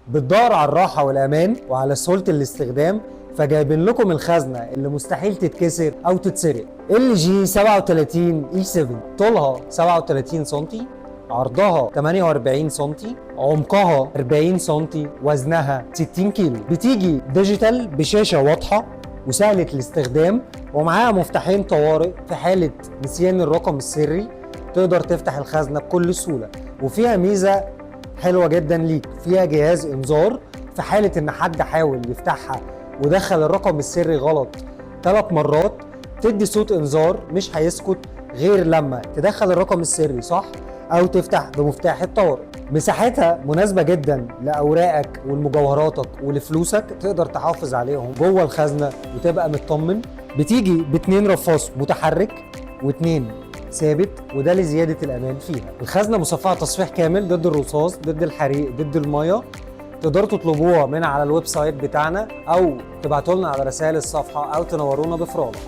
بتدور على الراحة والأمان وعلى سهولة الاستخدام، فجايبين لكم الخزنة اللي مستحيل تتكسر أو تتسرق. LG 37 E7 طولها 37 سم، عرضها 48 سم، عمقها 40 سم، وزنها 60 كيلو. بتيجي ديجيتال بشاشة واضحة وسهلة الاستخدام، ومعاها مفتاحين طوارئ في حالة نسيان الرقم السري تقدر تفتح الخزنة بكل سهولة. وفيها ميزة حلوة جدا ليك، فيها جهاز انذار في حالة ان حد حاول يفتحها ودخل الرقم السري غلط 3 مرات، تدي صوت انذار مش هيسكت غير لما تدخل الرقم السري صح او تفتح بمفتاح الطوارئ. مساحتها مناسبة جدا لاوراقك ولمجوهراتك ولفلوسك، تقدر تحافظ عليهم جوه الخزنة وتبقى مطمن. بتيجي باتنين رفاص متحرك واتنين ثابت، وده لزياده الامان فيها. الخزنه مصفحه تصفيح كامل ضد الرصاص، ضد الحريق، ضد الميه. تقدروا تطلبوها من على الويب سايت بتاعنا او تبعتوا لنا على رسائل الصفحه او تنورونا بفرالة.